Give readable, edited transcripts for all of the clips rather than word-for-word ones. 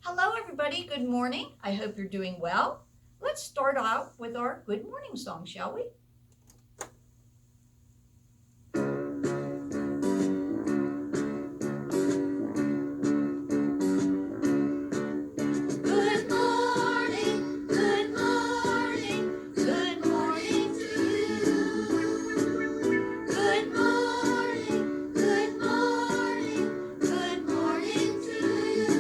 Hello, everybody. Good morning. I hope you're doing well. Let's start out with our good morning song, shall we? Good morning, good morning, good morning to you. Good morning, good morning, good morning to you.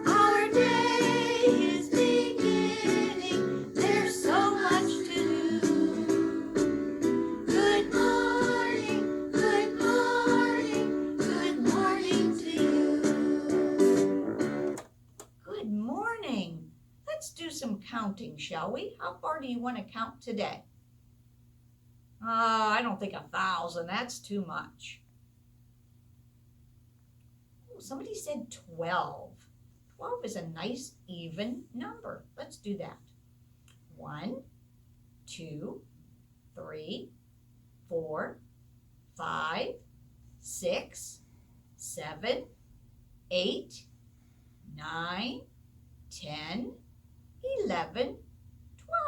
Our day is beginning, there's so much to do. Good morning, good morning, good morning to you. Good morning. Let's do some counting, shall we? How far do you want to count today? I don't think 1,000. That's too much. Oh, somebody said 12. 12 is a nice even number. Let's do that. 1, 2, 3, 4, 5, 6, 7, 8, 9, 10, 11,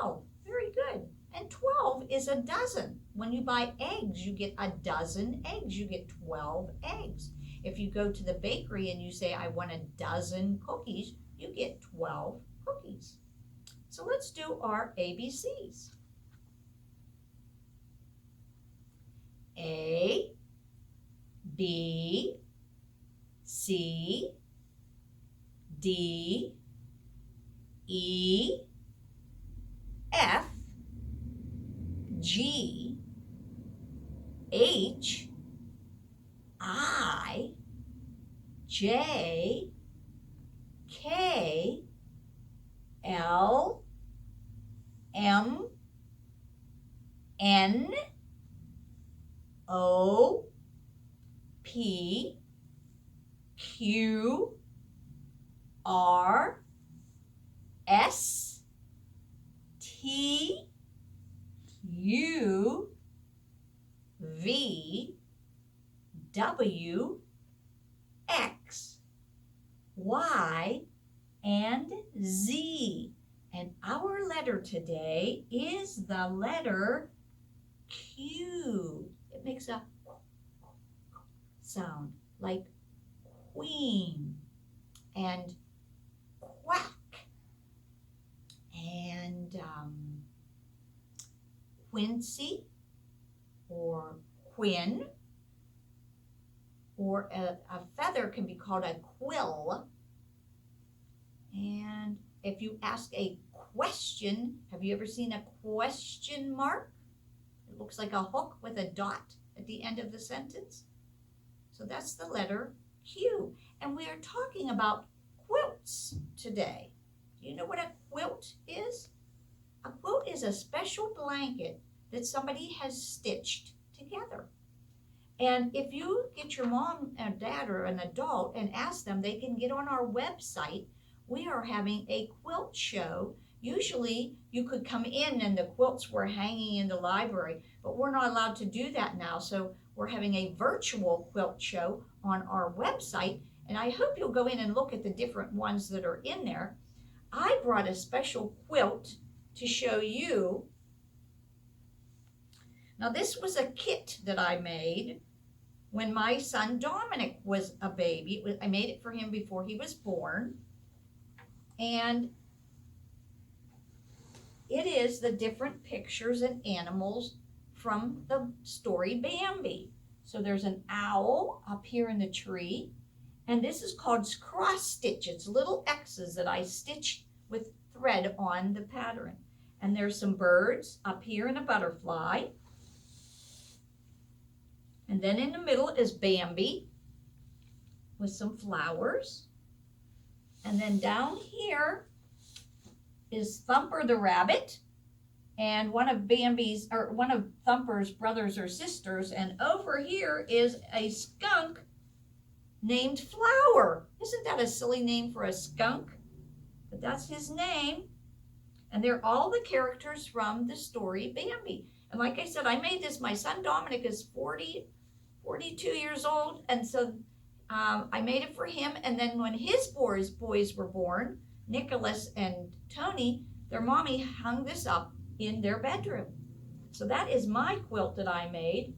12. Very good. And 12 is a dozen. When you buy eggs, you get a dozen eggs. You get 12 eggs. If you go to the bakery and you say, I want a dozen cookies, you get 12 cookies. So let's do our ABCs. A, B, C, D, E, F, G, H, I, J, K, L, M, N, O, P, Q, R, S, T, U, V, W, X, Y, and Z. And our letter today is the letter Q. It makes a sound like queen and quack and Quincy or Quinn, or a feather can be called a quill. And if you ask a question, have you ever seen a question mark? It looks like a hook with a dot at the end of the sentence. So that's the letter Q. And we are talking about quilts today. Do you know what a quilt is? A quilt is a special blanket that somebody has stitched together. And if you get your mom or dad or an adult and ask them, they can get on our website. We are having a quilt show. Usually you could come in and the quilts were hanging in the library, but we're not allowed to do that now. So we're having a virtual quilt show on our website. And I hope you'll go in and look at the different ones that are in there. I brought a special quilt to show you. Now this was a kit that I made when my son Dominic was a baby. I made it for him before he was born. And it is the different pictures and animals from the story Bambi. So there's an owl up here in the tree. And this is called cross stitch. It's little X's that I stitched with thread on the pattern. And there's some birds up here and a butterfly. And then in the middle is Bambi with some flowers. And then down here is Thumper the rabbit and one of Thumper's brothers or sisters. And over here is a skunk named Flower. Isn't that a silly name for a skunk? But that's his name. And they're all the characters from the story Bambi. And like I said, I made this. My son Dominic is 42 years old, and so I made it for him, and then when his boys were born, Nicholas and Tony, their mommy hung this up in their bedroom. So that is my quilt that I made,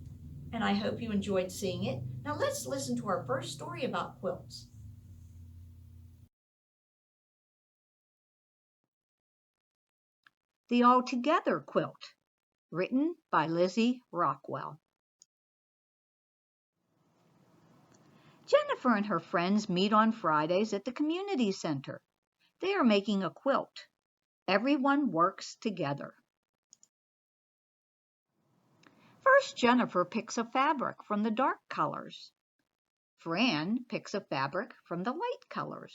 and I hope you enjoyed seeing it. Now let's listen to our first story about quilts. The Altogether Quilt, written by Lizzie Rockwell. Jennifer and her friends meet on Fridays at the community center. They are making a quilt. Everyone works together. First, Jennifer picks a fabric from the dark colors. Fran picks a fabric from the light colors.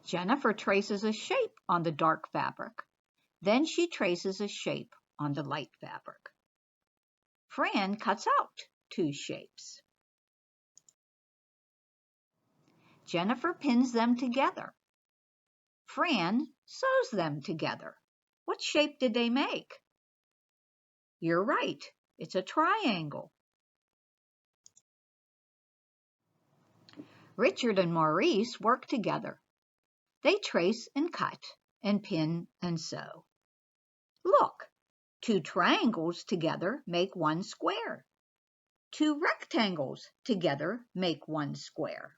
Jennifer traces a shape on the dark fabric. Then she traces a shape on the light fabric. Fran cuts out 2 shapes. Jennifer pins them together. Fran sews them together. What shape did they make? You're right, it's a triangle. Richard and Maurice work together. They trace and cut and pin and sew. Look, 2 triangles together make 1 square. 2 rectangles together make 1 square.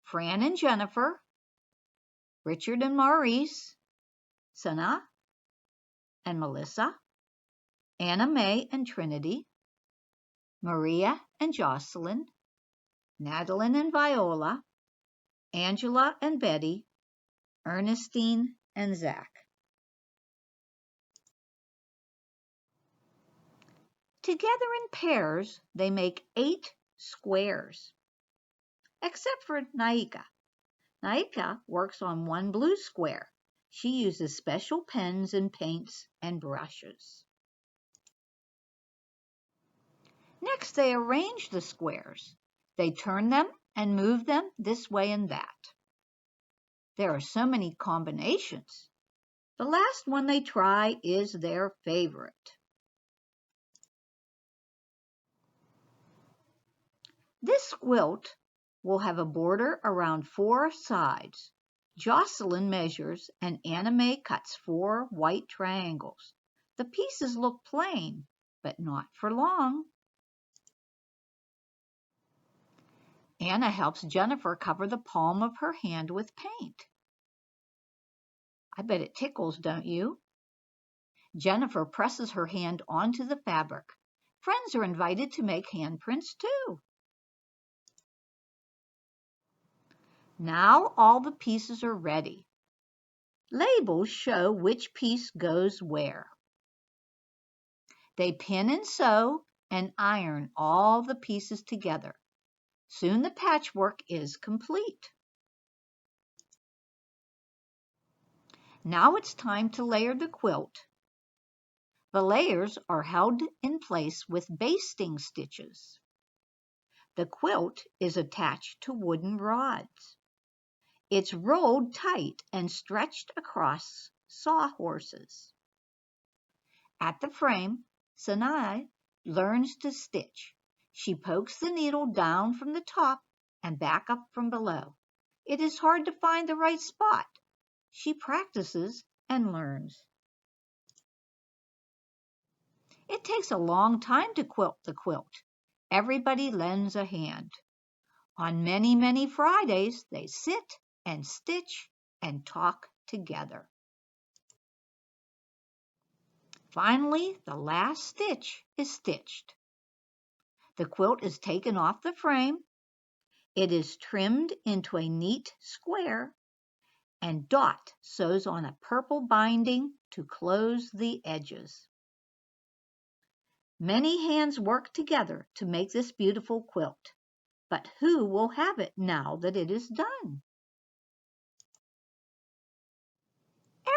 Fran and Jennifer, Richard and Maurice, Sana and Melissa, Anna Mae and Trinity, Maria and Jocelyn, Madeline and Viola, Angela and Betty, Ernestine and Zach. Together in pairs, they make 8 squares. Except for Naika. Naika works on 1 blue square. She uses special pens and paints and brushes. Next, they arrange the squares. They turn them and move them this way and that. There are so many combinations. The last one they try is their favorite. This quilt will have a border around 4 sides. Jocelyn measures and Anna Mae cuts 4 white triangles. The pieces look plain, but not for long. Anna helps Jennifer cover the palm of her hand with paint. I bet it tickles, don't you? Jennifer presses her hand onto the fabric. Friends are invited to make handprints too. Now all the pieces are ready. Labels show which piece goes where. They pin and sew and iron all the pieces together. Soon the patchwork is complete. Now it's time to layer the quilt. The layers are held in place with basting stitches. The quilt is attached to wooden rods. It's rolled tight and stretched across sawhorses. At the frame, Sanai learns to stitch. She pokes the needle down from the top and back up from below. It is hard to find the right spot. She practices and learns. It takes a long time to quilt the quilt. Everybody lends a hand. On many, many Fridays, they sit and stitch and talk together. Finally, the last stitch is stitched. The quilt is taken off the frame. It is trimmed into a neat square, and Dot sews on a purple binding to close the edges. Many hands work together to make this beautiful quilt. But who will have it now that it is done?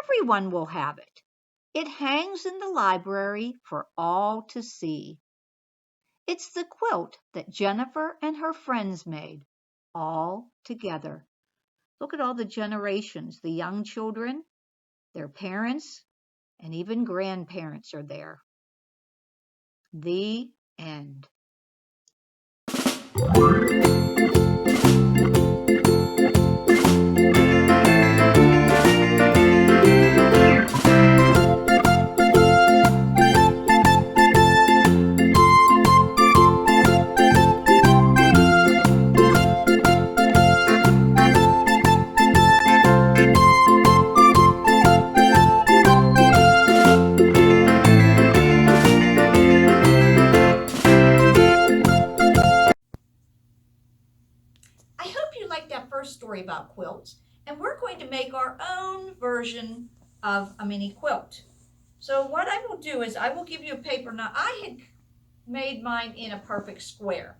Everyone will have it. It hangs in the library for all to see. It's the quilt that Jennifer and her friends made, all together. Look at all the generations, the young children, their parents, and even grandparents are there. The end. I hope you liked that first story about quilts, and we're going to make our own version of a mini quilt. So what I will do is I will give you a paper. Now I had made mine in a perfect square,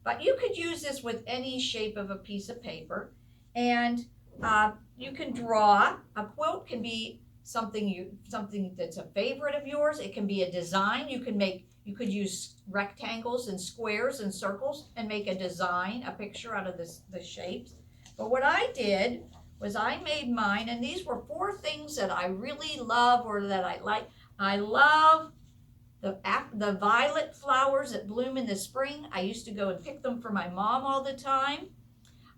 but you could use this with any shape of a piece of paper, and you can draw. A quilt can be something that's a favorite of yours. It can be a design. You could use rectangles and squares and circles and make a design, a picture out of the shapes. But what I did was I made mine, and these were 4 things that I really love or that I like. I love the violet flowers that bloom in the spring. I used to go and pick them for my mom all the time.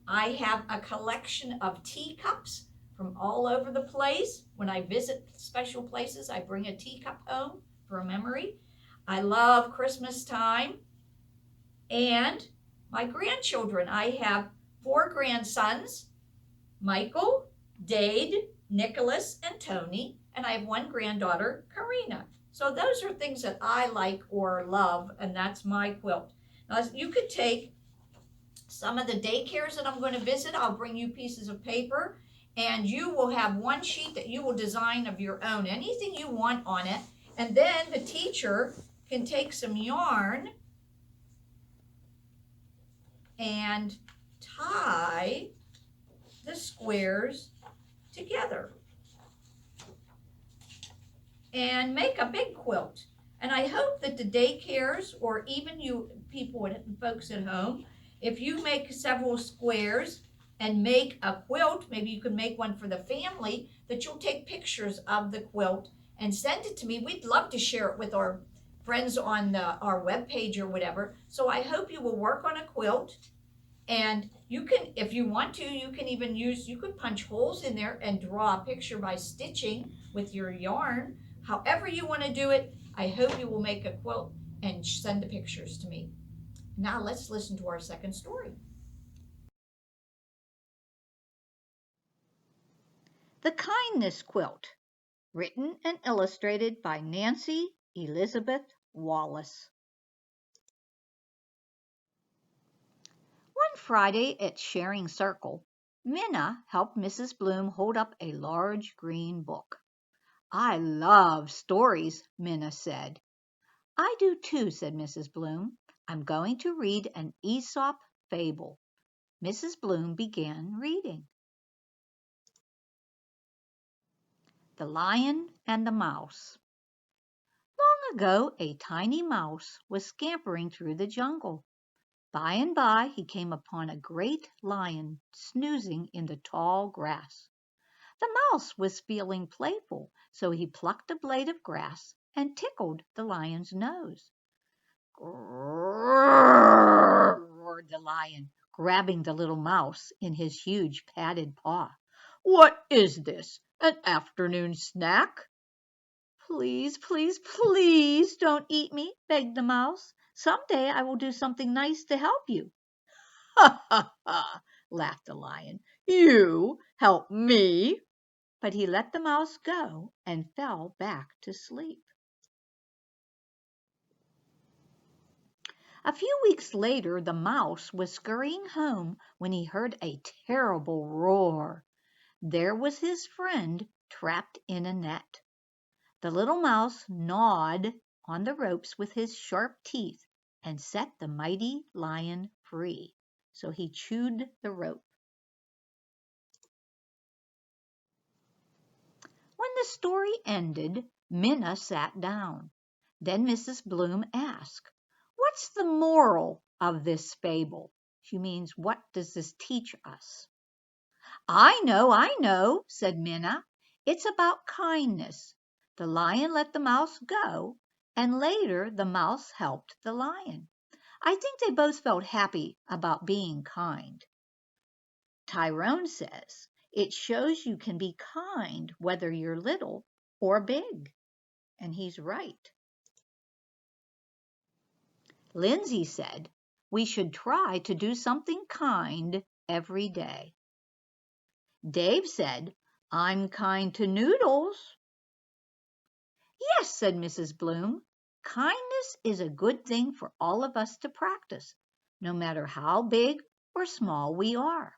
I have a collection of teacups from all over the place. When I visit special places, I bring a teacup home for a memory. I love Christmas time. And my grandchildren. I have 4 grandsons, Michael, Dade, Nicholas, and Tony. And I have 1 granddaughter, Karina. So those are things that I like or love, and that's my quilt. Now, you could take some of the daycares that I'm going to visit. I'll bring you pieces of paper, and you will have 1 sheet that you will design of your own, anything you want on it. And then the teacher can take some yarn and tie the squares together and make a big quilt. And I hope that the daycares, or even you people, folks at home, if you make several squares and make a quilt, maybe you could make one for the family, that you'll take pictures of the quilt and send it to me. We'd love to share it with our friends on our webpage or whatever. So I hope you will work on a quilt. And you can, if you want to, you can even you could punch holes in there and draw a picture by stitching with your yarn. However you want to do it, I hope you will make a quilt and send the pictures to me. Now let's listen to our second story. The Kindness Quilt, written and illustrated by Nancy Elizabeth Wallace. One Friday at Sharing Circle, Minna helped Mrs. Bloom hold up a large green book. "I love stories," Minna said. "I do too," said Mrs. Bloom. "I'm going to read an Aesop fable." Mrs. Bloom began reading. The Lion and the Mouse. Long ago, a tiny mouse was scampering through the jungle. By and by, he came upon a great lion snoozing in the tall grass. The mouse was feeling playful, so he plucked a blade of grass and tickled the lion's nose. "Grrr!" roared the lion, grabbing the little mouse in his huge padded paw. "What is this? An afternoon snack?" "Please, please, please don't eat me," begged the mouse. "Some day I will do something nice to help you." "Ha, ha, ha!" laughed the lion. "You help me?" But he let the mouse go and fell back to sleep. A few weeks later the mouse was scurrying home when he heard a terrible roar. There was his friend trapped in a net. The little mouse gnawed on the ropes with his sharp teeth and set the mighty lion free. So he chewed the rope. When the story ended, Minna sat down. Then Mrs. Bloom asked, "What's the moral of this fable?" She means, what does this teach us? I know, said Minna. "It's about kindness. The lion let the mouse go, and later the mouse helped the lion. I think they both felt happy about being kind. Tyrone says, it shows you can be kind whether you're little or big. And he's right. Lindsay said, we should try to do something kind every day. Dave said, I'm kind to noodles. Yes, said Mrs. Bloom. Kindness is a good thing for all of us to practice, no matter how big or small we are.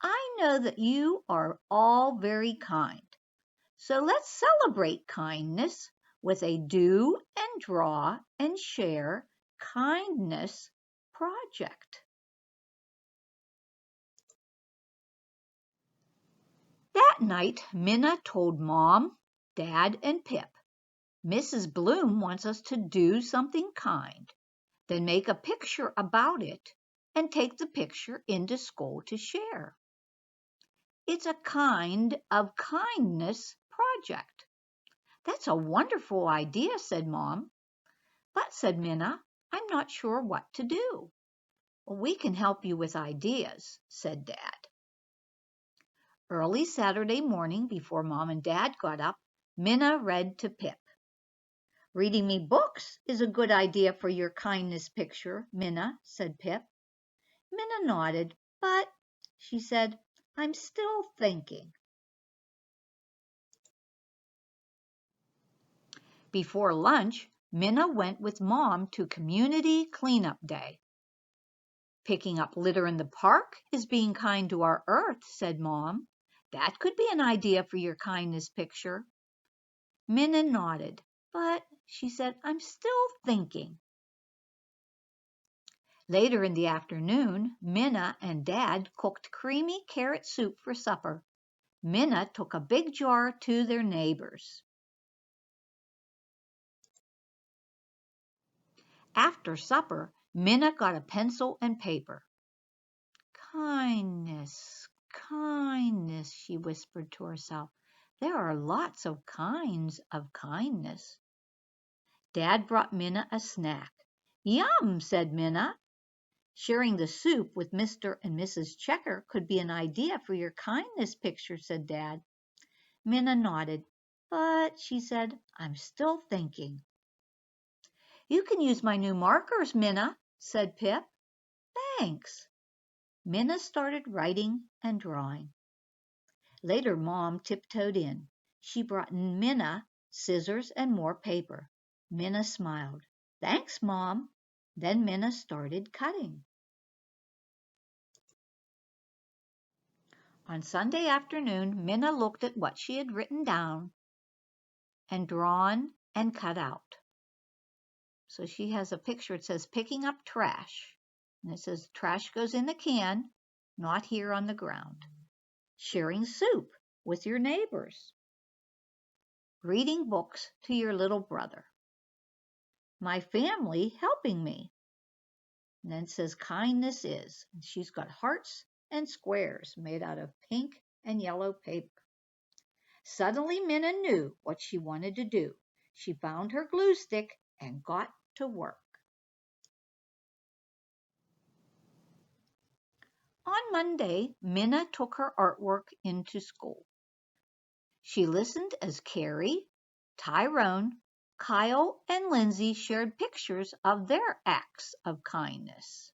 I know that you are all very kind. So let's celebrate kindness with a do and draw and share kindness project. That night, Minna told Mom, Dad, and Pip, Mrs. Bloom wants us to do something kind, then make a picture about it and take the picture into school to share. It's a kind of kindness project. That's a wonderful idea, said Mom. But, said Minna, I'm not sure what to do. We can help you with ideas, said Dad. Early Saturday morning, before Mom and Dad got up, Minna read to Pip. Reading me books is a good idea for your kindness picture, Minna, said Pip. Minna nodded, but, she said, I'm still thinking. Before lunch, Minna went with Mom to Community Cleanup Day. Picking up litter in the park is being kind to our earth, said Mom. That could be an idea for your kindness picture. Minna nodded, but, she said, I'm still thinking. Later in the afternoon, Minna and Dad cooked creamy carrot soup for supper. Minna took a big jar to their neighbors. After supper, Minna got a pencil and paper. Kindness, kindness, she whispered to herself. There are lots of kinds of kindness. Dad brought Minna a snack. Yum, said Minna. Sharing the soup with Mr. and Mrs. Checker could be an idea for your kindness picture, said Dad. Minna nodded. But, she said, I'm still thinking. You can use my new markers, Minna, said Pip. Thanks. Minna started writing and drawing. Later, Mom tiptoed in. She brought Minna scissors and more paper. Minna smiled. Thanks, Mom. Then Minna started cutting. On Sunday afternoon, Minna looked at what she had written down and drawn and cut out. So she has a picture. It says picking up trash. And it says trash goes in the can, not here on the ground. Sharing soup with your neighbors. Reading books to your little brother. My family helping me. And then it says kindness is. And she's got hearts and squares made out of pink and yellow paper. Suddenly Minna knew what she wanted to do. She found her glue stick and got to work. On Monday, Minna took her artwork into school. She listened as Carrie, Tyrone, Kyle, and Lindsay shared pictures of their acts of kindness.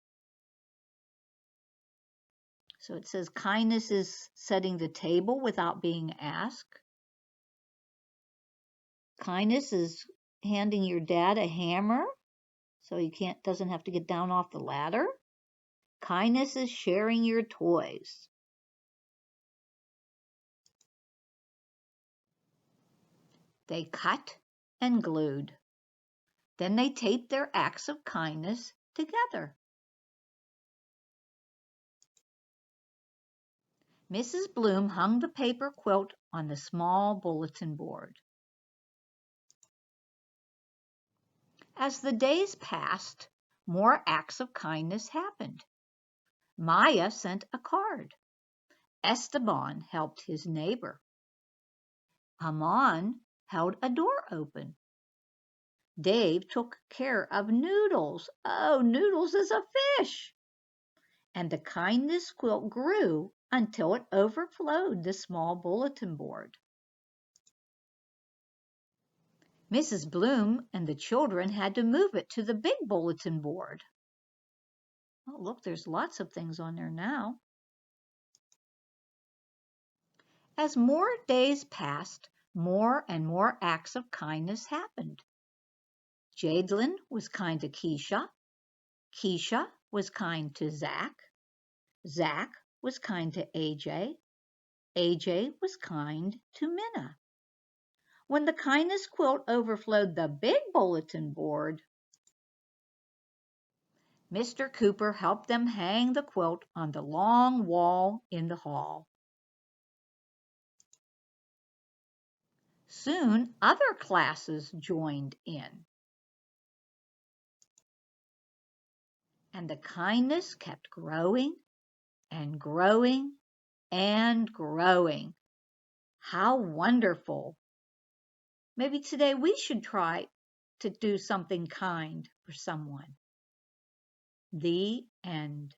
So it says kindness is setting the table without being asked. Kindness is handing your dad a hammer so he doesn't have to get down off the ladder. Kindness is sharing your toys. They cut and glued. Then they taped their acts of kindness together. Mrs. Bloom hung the paper quilt on the small bulletin board. As the days passed, more acts of kindness happened. Maya sent a card. Esteban helped his neighbor. Amon held a door open. Dave took care of Noodles. Oh, Noodles is a fish! And the kindness quilt grew until it overflowed the small bulletin board. Mrs. Bloom and the children had to move it to the big bulletin board. Oh, look, there's lots of things on there now. As more days passed, more and more acts of kindness happened. Jadelyn was kind to Keisha. Keisha was kind to Zach. Zach was kind to AJ. AJ was kind to Minna. When the kindness quilt overflowed the big bulletin board, Mr. Cooper helped them hang the quilt on the long wall in the hall. Soon other classes joined in, and the kindness kept growing and growing and growing. How wonderful! Maybe today we should try to do something kind for someone. The end.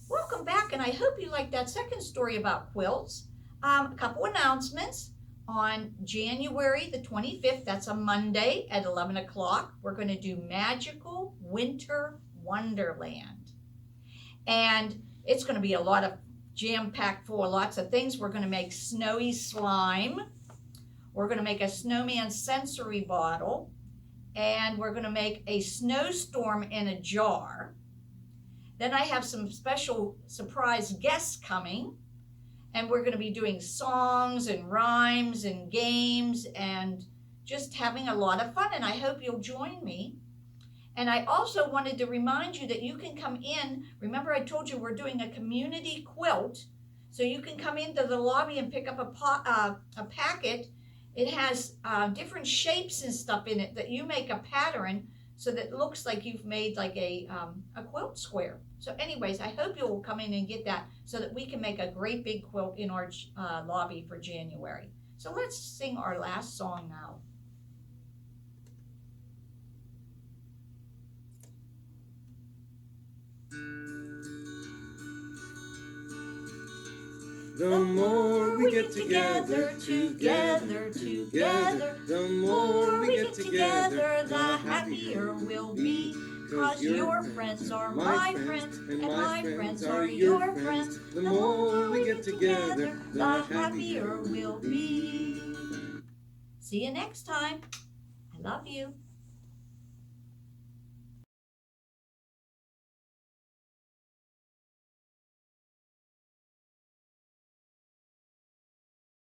Welcome back, and I hope you liked that second story about quilts. A couple announcements. On January the 25th, that's a Monday at 11 o'clock, we're going to do Magical Winter Wonderland. And it's going to be a lot of jam-packed full of lots of things. We're going to make snowy slime. We're going to make a snowman sensory bottle. And we're going to make a snowstorm in a jar. Then I have some special surprise guests coming, and we're going to be doing songs and rhymes and games and just having a lot of fun, and I hope you'll join me. And I also wanted to remind you that you can come in. Remember I told you we're doing a community quilt, so you can come into the lobby and pick up a packet. It has different shapes and stuff in it that you make a pattern so that it looks like you've made like a quilt square. So anyways, I hope you'll come in and get that so that we can make a great big quilt in our lobby for January. So let's sing our last song now. The more we get together, the more we get together, the happier we'll be. 'Cause your friends are my friends, and my friends are your friends. The more we get together, the happier we'll be. See you next time. I love you.